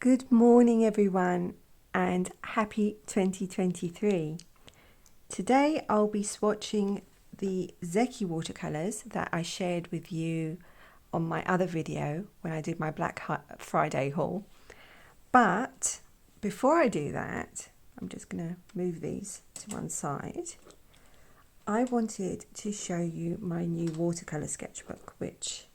Good morning everyone and happy 2023. Today I'll be swatching the Zecchi watercolors that I shared with you on my other video when I did my Black Friday haul. But before I do that, I'm just going to move these to one side. I wanted to show you my new watercolor sketchbook, which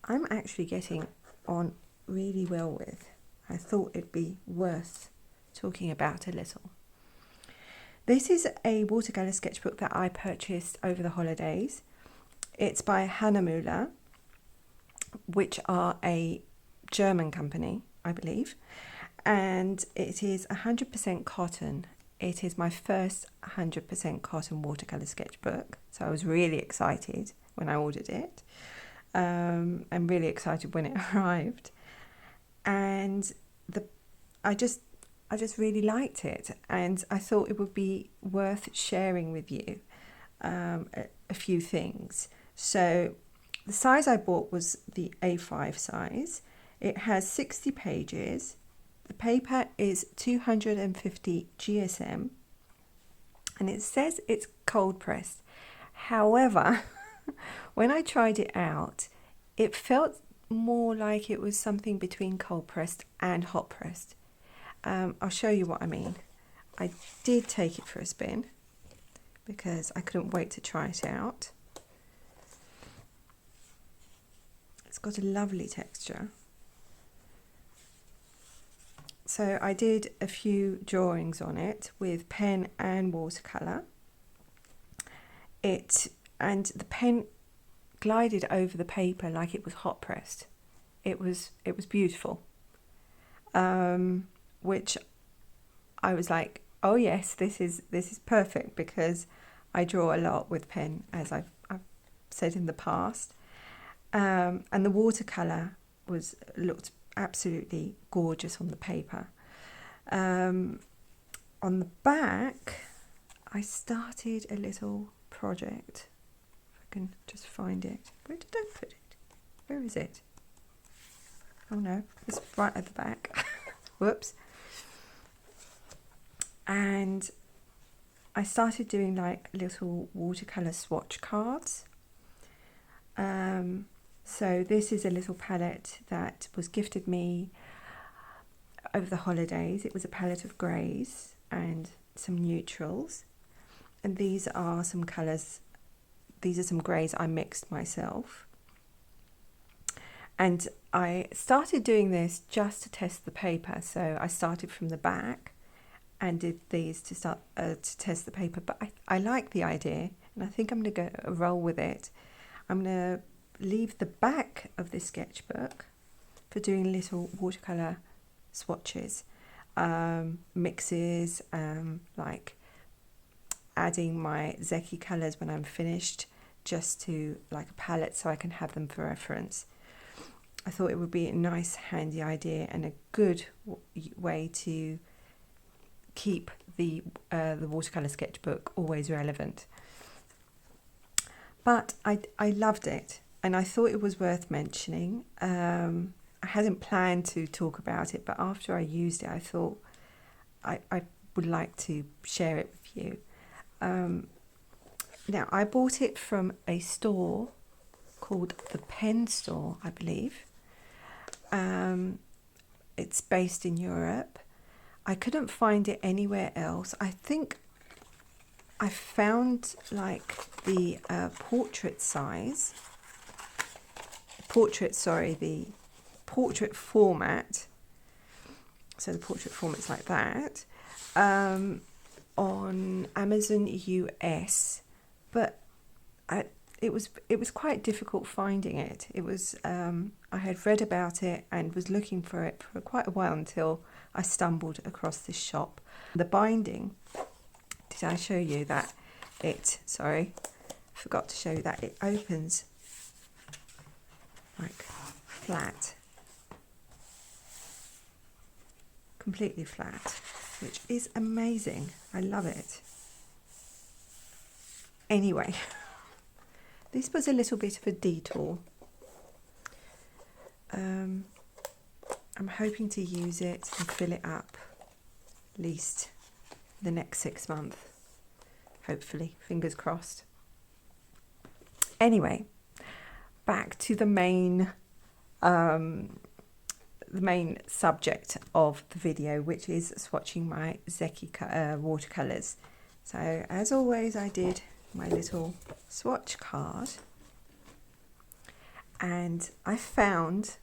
I'm actually getting on really well with. I thought it'd be worth talking about a little. This is a watercolor sketchbook that I purchased over the holidays. It's by Hahnemuhle, which are a German company, I believe, and it is 100% cotton. It is my first 100% cotton watercolor sketchbook, so I was really excited when I ordered it. I'm really excited when it arrived. And I just really liked it, and I thought it would be worth sharing with you a few things. So the size I bought was the A5 size. It has 60 pages. The paper is 250 GSM, and it says it's cold pressed. However, when I tried it out, it felt more like it was something between cold pressed and hot pressed. I'll show you what I mean. I did take it for a spin because I couldn't wait to try it out. It's got a lovely texture. So I did a few drawings on it with pen and watercolor. And the pen glided over the paper like it was hot pressed. It was beautiful, which I was like, oh yes, this is perfect, because I draw a lot with pen, as I've said in the past, and the watercolor looked absolutely gorgeous on the paper. On the back, I started a little project. Can just find it. Where did I put it? Where is it? Oh no, it's right at the back. Whoops. And I started doing like little watercolor swatch cards. So this is a little palette that was gifted me over the holidays. It was a palette of greys and some neutrals, and these are some colours. These are some greys I mixed myself. And I started doing this just to test the paper. So I started from the back and did these to start to test the paper. But I like the idea, and I think I'm going to go roll with it. I'm going to leave the back of this sketchbook for doing little watercolour swatches, mixes, like adding my Zecchi colours when I'm finished, just to like a palette so I can have them for reference. I thought it would be a nice handy idea and a good way to keep the watercolour sketchbook always relevant. But I loved it, and I thought it was worth mentioning. I hadn't planned to talk about it, but after I used it, I thought I would like to share it with you. Now, I bought it from a store called the Pen Store, I believe. It's based in Europe. I couldn't find it anywhere else. I think I found like the portrait format. So the portrait format's like that. On Amazon US, but it was quite difficult finding it. It was I had read about it and was looking for it for quite a while until I stumbled across this shop. The binding, did I show you that forgot to show you that it opens like flat, completely flat, which is amazing. I love it. Anyway, this was a little bit of a detour. I'm hoping to use it and fill it up at least the next 6 months. Hopefully, fingers crossed. Anyway, back to the main subject of the video, which is swatching my Zecchi watercolors. So as always, I did my little swatch card, and I found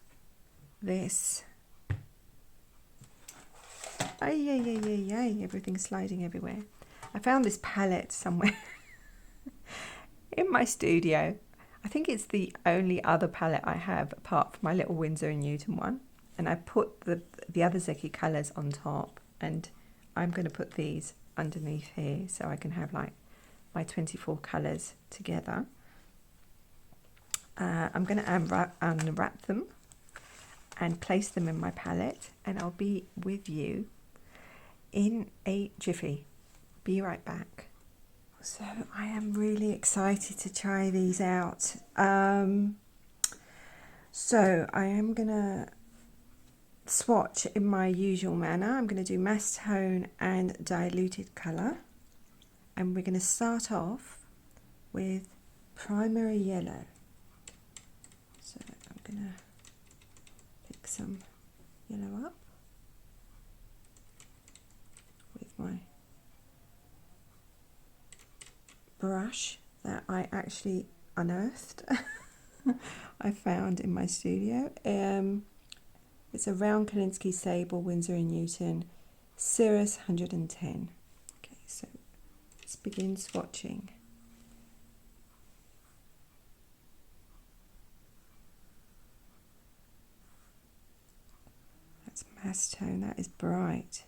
this. Everything's sliding everywhere. I found this palette somewhere in my studio. I think it's the only other palette I have apart from my little Winsor & Newton one. And I put the other Zecchi colours on top, and I'm going to put these underneath here so I can have like my 24 colours together. I'm going to unwrap them and place them in my palette, and I'll be with you in a jiffy. Be right back. So I am really excited to try these out. So I am going to swatch in my usual manner. I'm going to do mass tone and diluted colour, and we're going to start off with primary yellow. So I'm going to pick some yellow up with my brush that I actually unearthed. I found in my studio. It's a round Kolinsky Sable Winsor & Newton Cirrus 110. Okay, so let's begin swatching. That's mass tone, that is bright.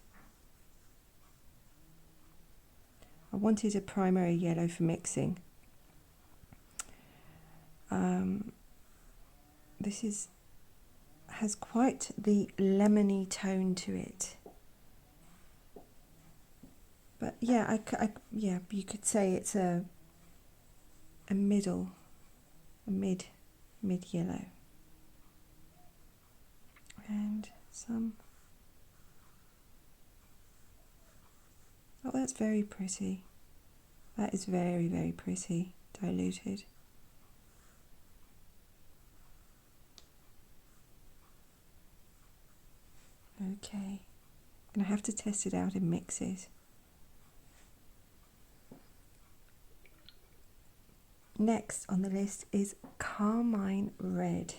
I wanted a primary yellow for mixing. This has quite the lemony tone to it, but yeah, yeah, you could say it's a mid yellow, and some. Oh, that's very pretty. That is very, very pretty, diluted. Okay, I'm going to have to test it out in mixes. Next on the list is Carmine Red.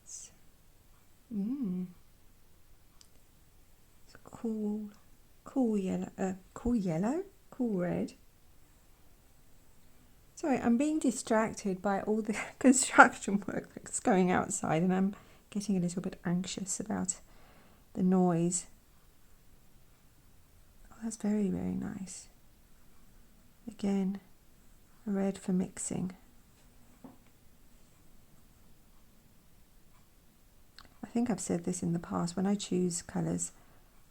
It's a cool red. Sorry, I'm being distracted by all the construction work that's going outside, and I'm getting a little bit anxious about the noise. Oh, that's very, very nice. Again, a red for mixing. I think I've said this in the past, when I choose colours,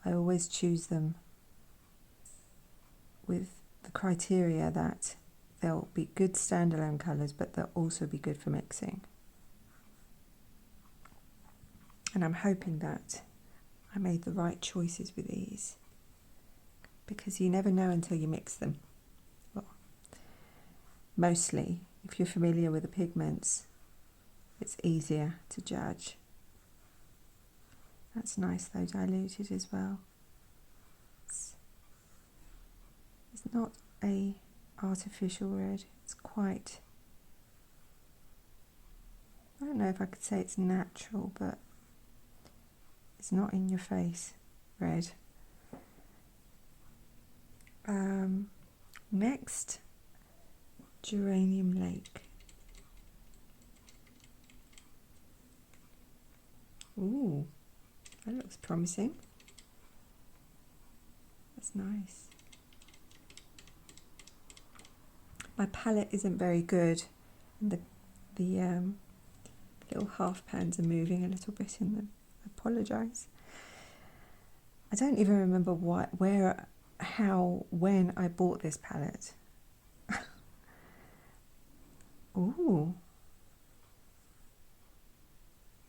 I always choose them with the criteria that they'll be good standalone colours, but they'll also be good for mixing. And I'm hoping that I made the right choices with these, because you never know until you mix them. Well, mostly, if you're familiar with the pigments, it's easier to judge. That's nice though, diluted as well. It's not a artificial red, it's quite, I don't know if I could say it's natural, but it's not in your face red. Next, Geranium Lake. Ooh, that looks promising. That's nice. My palette isn't very good, and the little half pans are moving a little bit in them. I apologise. I don't even remember when I bought this palette. Ooh,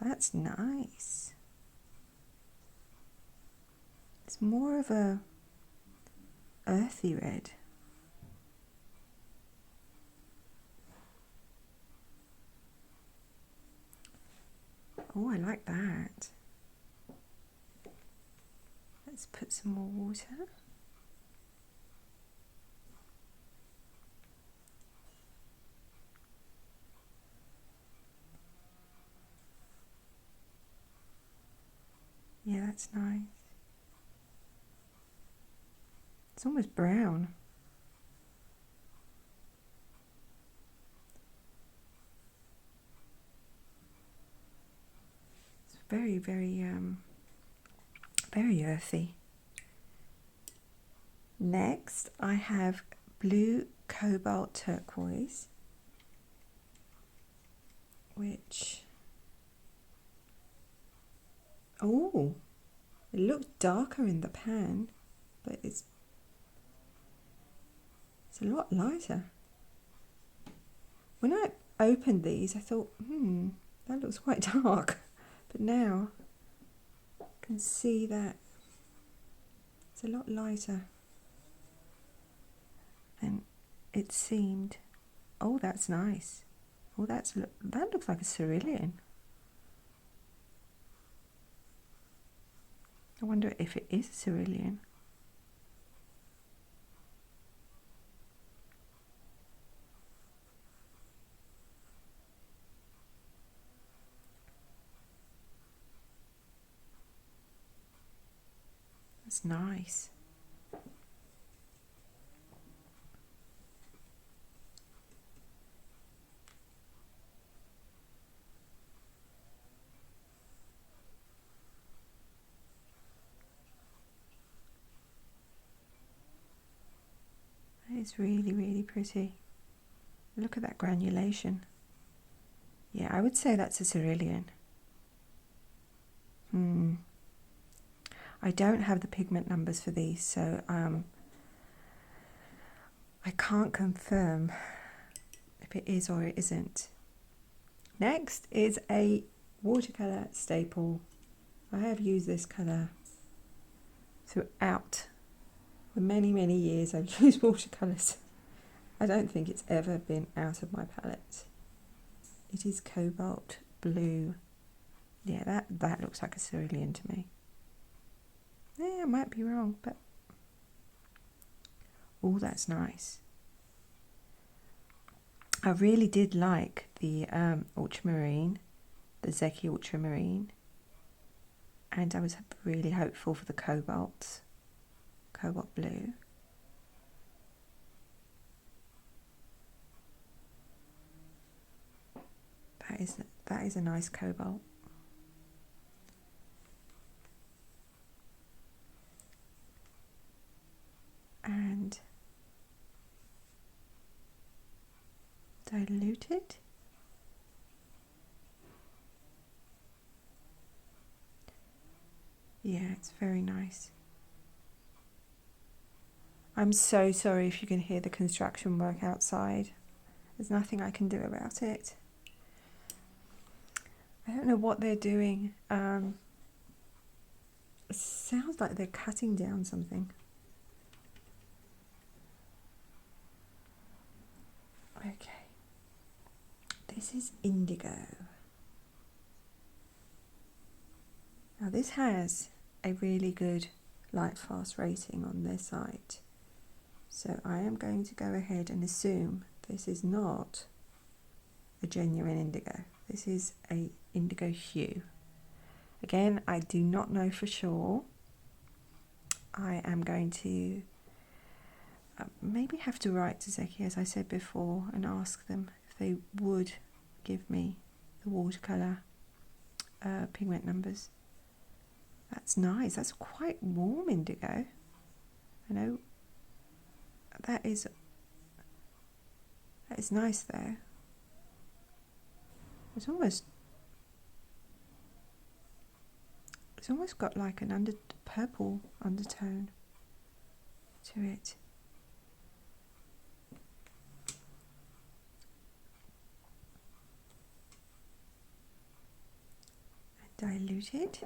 That's nice. It's more of a earthy red. Oh, I like that. Let's put some more water. Yeah, that's nice. It's almost brown. It's very, very earthy. Next, I have blue cobalt turquoise, which, oh, it looked darker in the pan, but it's a lot lighter. When I opened these, I thought, that looks quite dark, but now I can see that it's a lot lighter. And it seemed, oh, that's nice. Oh, that looks like a cerulean. I wonder if it is a cerulean. That's nice. It's really, really pretty. Look at that granulation. Yeah, I would say that's a cerulean. I don't have the pigment numbers for these, so I can't confirm if it is or it isn't. Next is a watercolor staple. I have used this color throughout the many, many years I've used watercolors. I don't think it's ever been out of my palette. It is cobalt blue. Yeah, that looks like a cerulean to me. Yeah, I might be wrong, but oh, that's nice. I really did like the ultramarine, the Zecchi ultramarine, and I was really hopeful for the cobalt blue. That is a nice cobalt. And diluted. Yeah, it's very nice. I'm so sorry if you can hear the construction work outside. There's nothing I can do about it. I don't know what they're doing. It sounds like they're cutting down something. Okay. This is indigo. Now this has a really good light fast rating on their site. So I am going to go ahead and assume this is not a genuine indigo. This is a indigo hue. Again, I do not know for sure. I am going to maybe have to write to Zecchi, as I said before, and ask them if they would give me the watercolour pigment numbers. That's nice. That's quite warm indigo. I know that is nice though. It's almost got like an purple undertone to it. diluted.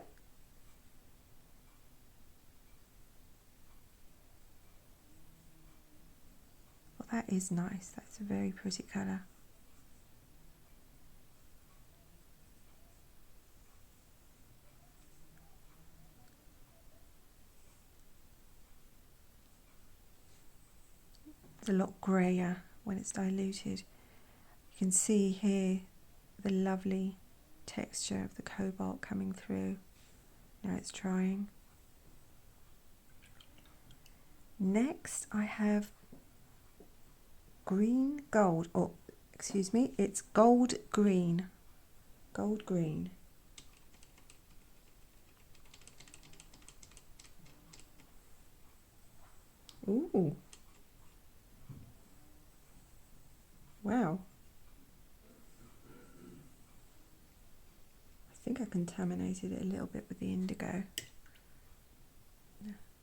Well, that is nice. That's a very pretty colour. It's a lot greyer when it's diluted. You can see here the lovely texture of the cobalt coming through. Now it's drying. Next I have green gold, or excuse me, it's gold green. Gold green. Ooh. Wow. I think I contaminated it a little bit with the indigo.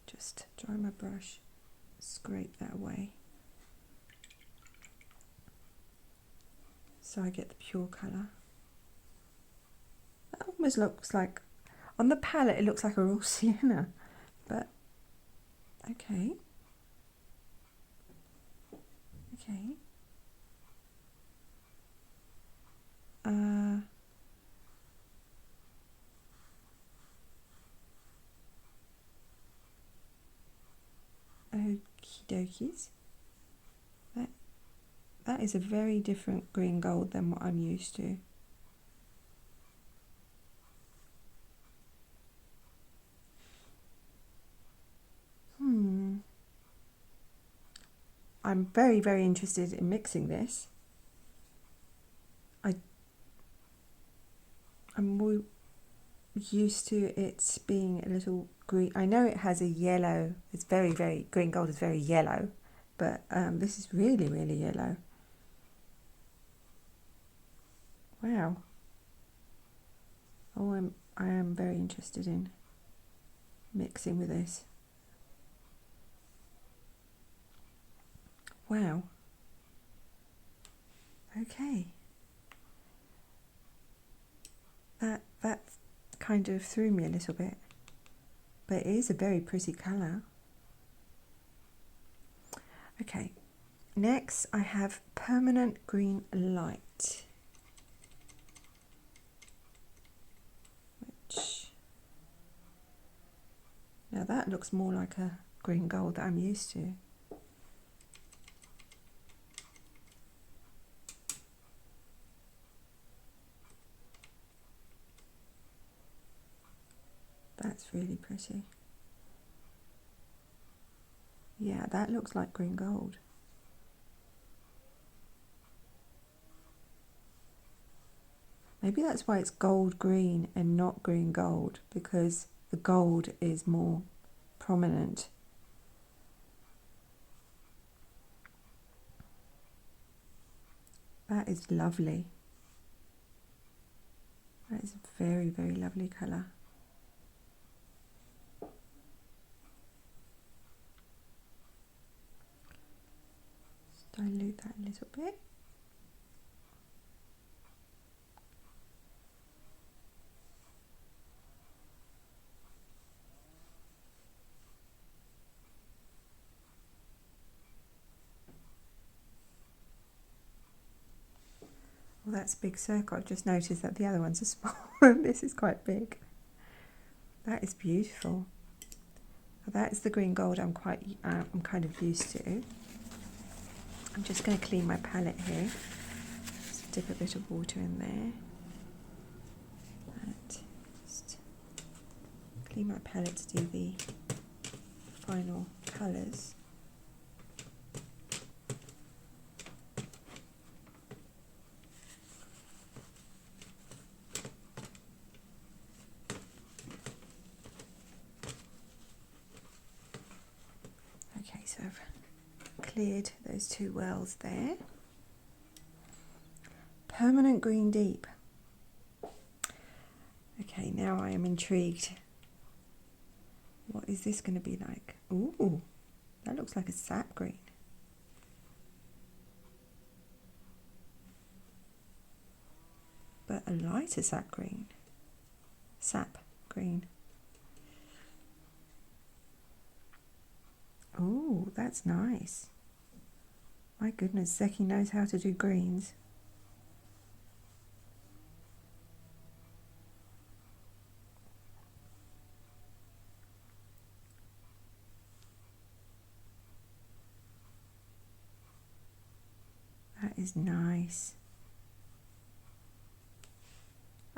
Just dry my brush, scrape that away. So I get the pure colour. That almost looks like, on the palette it looks like a raw sienna, but okay. Okay. Okie dokies. That is a very different green gold than what I'm used to. I'm very, very interested in mixing this. I'm more used to it being a little green. I know it has a yellow. It's very, very, green gold is very yellow, but this is really, really yellow. Wow. Oh, I am very interested in mixing with this. Wow. Okay. That kind of threw me a little bit, but it is a very pretty colour. Okay, next I have permanent green light, which now that looks more like a green gold that I'm used to. That's really pretty. Yeah, that looks like green gold. Maybe that's why it's gold green and not green gold, because the gold is more prominent. That is lovely. That is a very, very lovely colour. Dilute that a little bit. Well, that's a big circle. I've just noticed that the other ones are small and this is quite big. That is beautiful. That is the green gold I'm kind of used to. I'm just going to clean my palette here. Just dip a bit of water in there. And just clean my palette to do the final colours. Okay, so I've cleared those two wells there. Permanent green deep. Okay, now I am intrigued. What is this going to be like? Ooh, that looks like a sap green. But a lighter sap green. sap green. Oh, that's nice. My goodness, Zecchi knows how to do greens. That is nice.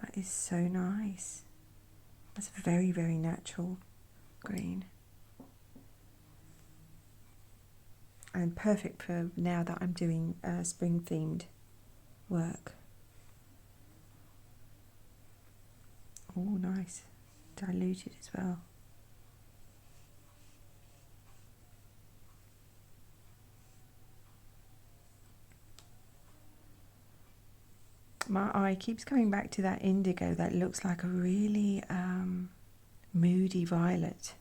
That is so nice. That's very, very natural green. And perfect for now that I'm doing spring themed work. Oh, nice. Diluted as well. My eye keeps coming back to that indigo that looks like a really moody violet.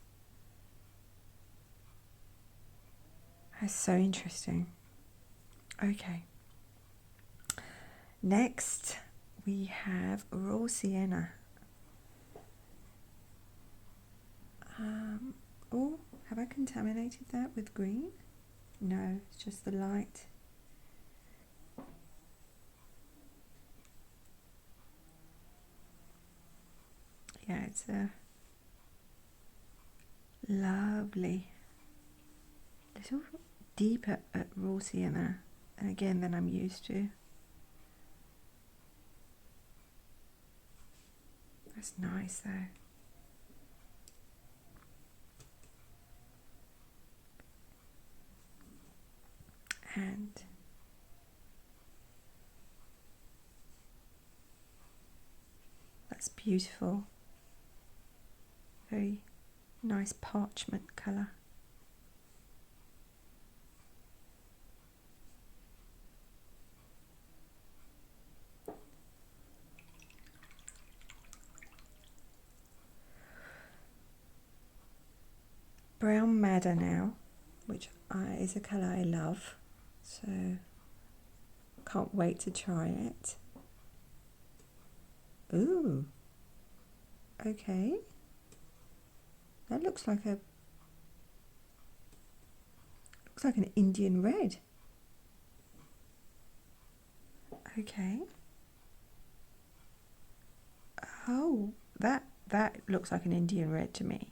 That's so interesting. Okay. Next, we have raw sienna. Oh, have I contaminated that with green? No, it's just the light. Yeah, it's a lovely little deeper at raw sienna, and again than I'm used to. That's nice though. And that's beautiful. Very nice parchment colour. Brown madder now, which is a colour I love, so can't wait to try it. Ooh, okay. That looks like an Indian red. Okay. Oh, that looks like an Indian red to me.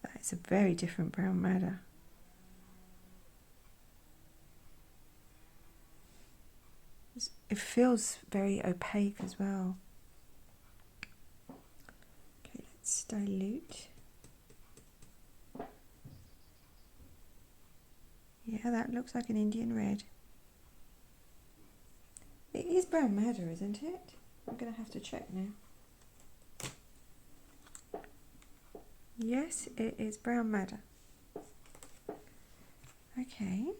That is a very different brown madder. It feels very opaque as well. Okay, let's dilute. Yeah, that looks like an Indian red. It is brown madder, isn't it? I'm going to have to check now. Yes, it is brown madder. Okay.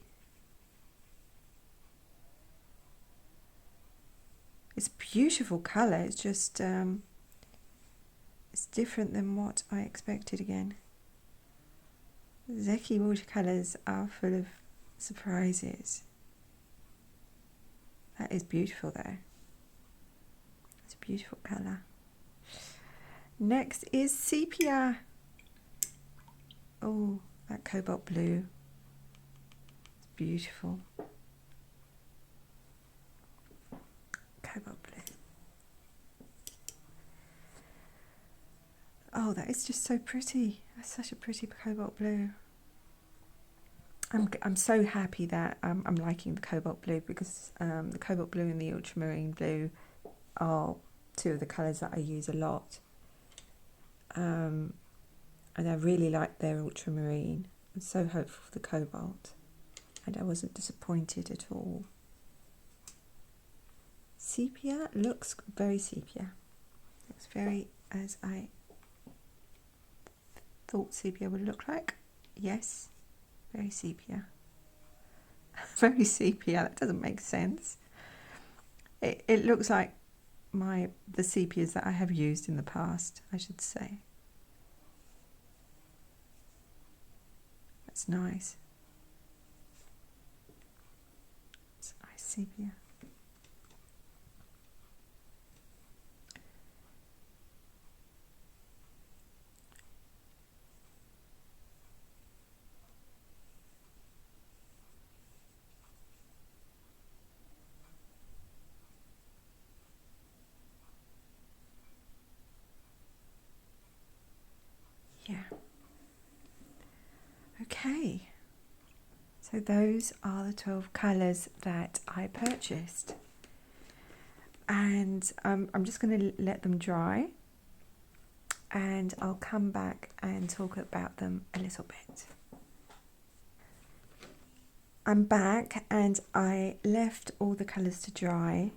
It's a beautiful colour. It's just it's different than what I expected again. Zecchi watercolours are full of surprises. That is beautiful though. It's a beautiful colour. Next is sepia. Oh, that cobalt blue. It's beautiful. Cobalt blue. Oh, that is just so pretty. That's such a pretty cobalt blue. I'm so happy that I'm liking the cobalt blue, because the cobalt blue and the ultramarine blue are two of the colours that I use a lot. And I really like their ultramarine. I'm so hopeful for the cobalt, and I wasn't disappointed at all. Sepia looks very sepia. Looks very as I thought sepia would look like. Yes, very sepia. Very sepia. That doesn't make sense. It looks like the sepias that I have used in the past, I should say. It's nice. It's a nice sepia. Yeah. Okay. So those are the 12 colours that I purchased. And I'm just going to let them dry. And I'll come back and talk about them a little bit. I'm back and I left all the colours to dry.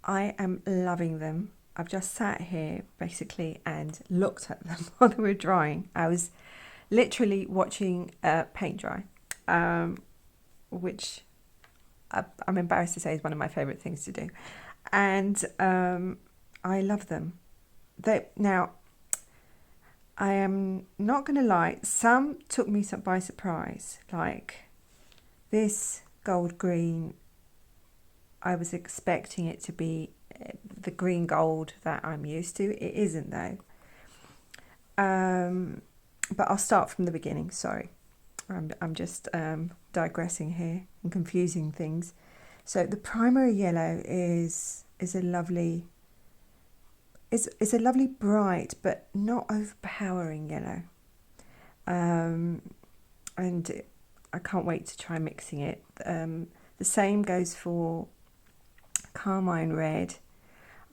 I am loving them. I've just sat here basically and looked at them while they were drying. I was literally watching paint dry, which I'm embarrassed to say is one of my favourite things to do. And I love them. Now, I am not going to lie, some took me by surprise, like this gold green. I was expecting it to be the green gold that I'm used to. It isn't though. But I'll start from the beginning. Sorry, I'm just digressing here and confusing things. So the primary yellow is a lovely. It's a lovely bright but not overpowering yellow. And I can't wait to try mixing it. The same goes for carmine red.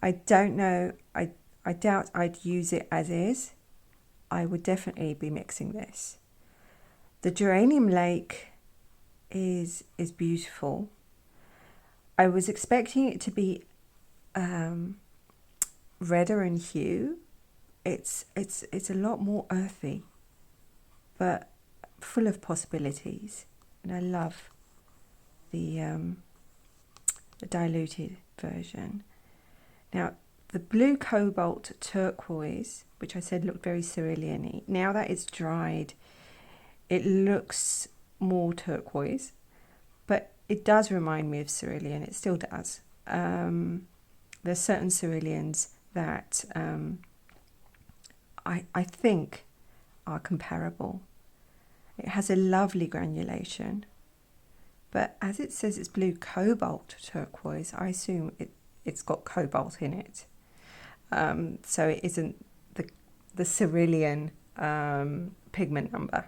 I don't know, I doubt I'd use it as is. I would definitely be mixing this. The geranium lake is beautiful. I was expecting it to be redder in hue. It's a lot more earthy, but full of possibilities. And I love the diluted version. Now, the blue cobalt turquoise, which I said looked very cerulean-y, now that it's dried, it looks more turquoise, but it does remind me of cerulean. It still does. There's certain ceruleans that I think are comparable. It has a lovely granulation, but as it says it's blue cobalt turquoise, I assume it's got cobalt in it. So it isn't the cerulean pigment number.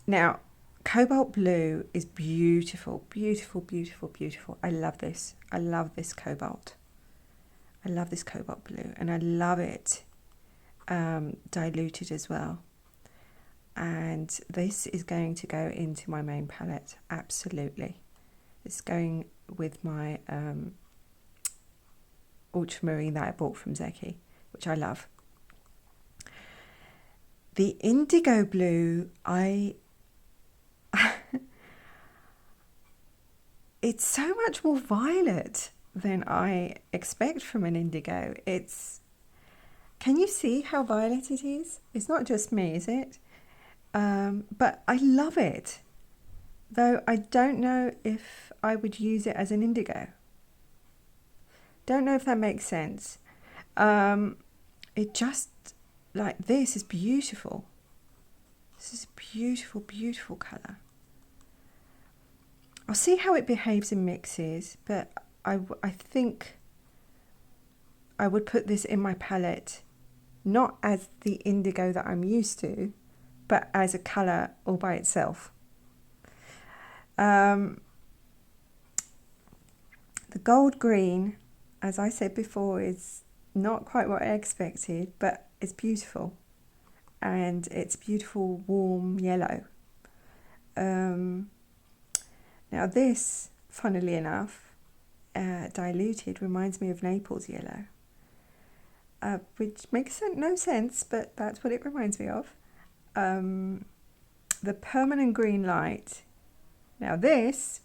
Now, cobalt blue is beautiful, beautiful, beautiful, beautiful. I love this. I love this cobalt. I love this cobalt blue, and I love it diluted as well. And this is going to go into my main palette, absolutely. It's going with my ultramarine that I bought from Zecchi, which I love. The indigo blue, it's so much more violet than I expect from an indigo. Can you see how violet it is? It's not just me, is it? But I love it, though I don't know if I would use it as an indigo. Don't know if that makes sense. It just, like, this is beautiful. This is a beautiful, beautiful colour. I'll see how it behaves in mixes, but I think I would put this in my palette, not as the indigo that I'm used to, but as a colour all by itself. The gold green, as I said before, is not quite what I expected, but it's beautiful. And it's beautiful, warm yellow. Now this, funnily enough, diluted, reminds me of Naples yellow. Which makes no sense, but that's what it reminds me of. The permanent green light. Now this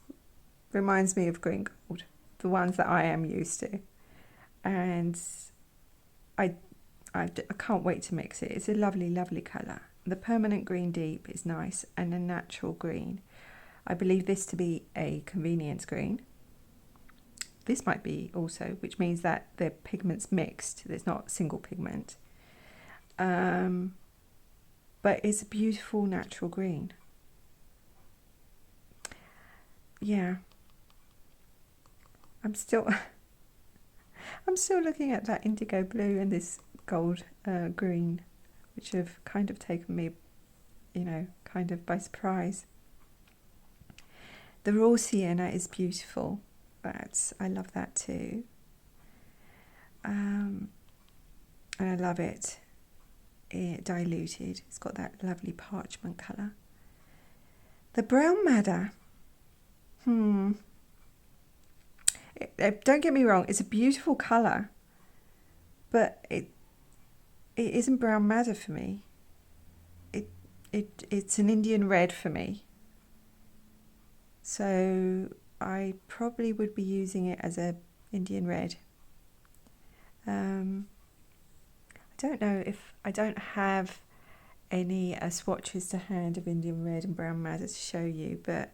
reminds me of green gold, the ones that I am used to. And I I can't wait to mix it. It's a lovely, lovely colour. The permanent green deep is nice, and a natural green. I believe this to be a convenience green. This might be also, which means that the pigment's mixed. There's not single pigment. But it's a beautiful natural green. Yeah. I'm still looking at that indigo blue and this gold green, which have kind of taken me, you know, kind of by surprise. The raw sienna is beautiful. I love that too. And I love it diluted. It's got that lovely parchment colour. The brown madder. Don't get me wrong, it's a beautiful colour, but it isn't brown madder for me. It's an Indian red for me. So I probably would be using it as a Indian red. I don't know if I don't have any swatches to hand of Indian red and brown madder to show you, but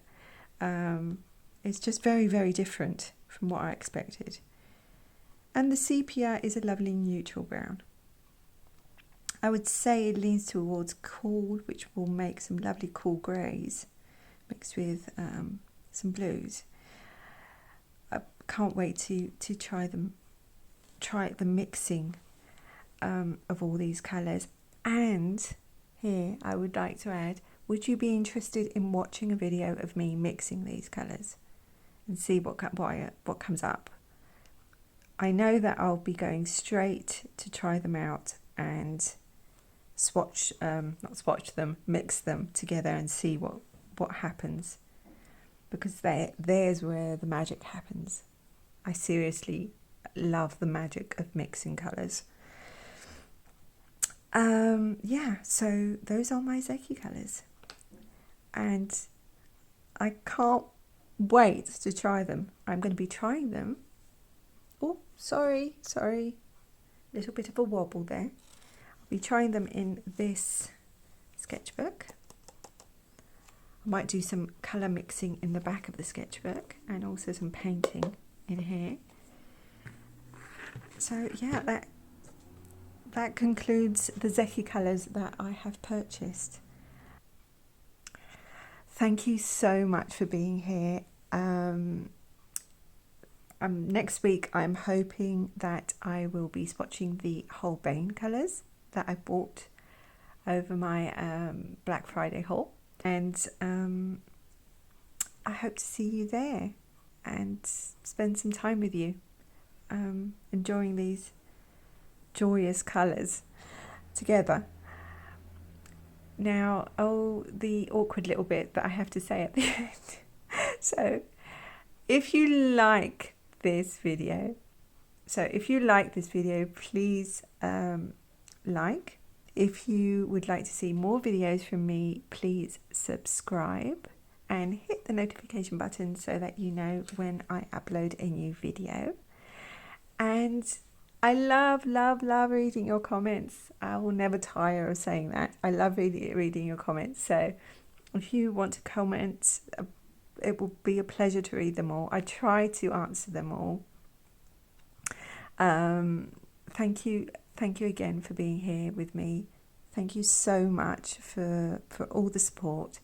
it's just very, very different from what I expected. And the sepia is a lovely neutral brown. I would say it leans towards cool, which will make some lovely cool greys mixed with some blues. I can't wait to try the mixing of all these colours. And here I would like to add, would you be interested in watching a video of me mixing these colours and see what comes up? I know that I'll be going straight to try them out and mix them together and see what happens, because there's where the magic happens. I seriously love the magic of mixing colours. Yeah, so those are my Zecchi colours, and I can't wait to try them. I'm going to be trying them. Oh, sorry, little bit of a wobble there. I'll be trying them in this sketchbook. I might do some colour mixing in the back of the sketchbook and also some painting in here. So yeah, that concludes the Zecchi colours that I have purchased. Thank you so much for being here. Next week I'm hoping that I will be swatching the Holbein colours that I bought over my Black Friday haul, and I hope to see you there and spend some time with you, enjoying these joyous colours together. Now, the awkward little bit that I have to say at the end. So if you like this video, please like. If you would like to see more videos from me, please subscribe and hit the notification button so that you know when I upload a new video. And I love reading your comments. I will never tire of saying that. I love reading your comments. So if you want to comment, it will be a pleasure to read them all. I try to answer them all. Thank you again for being here with me. Thank you so much for all the support.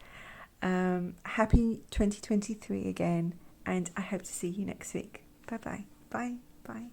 Happy 2023 again, and I hope to see you next week. Bye.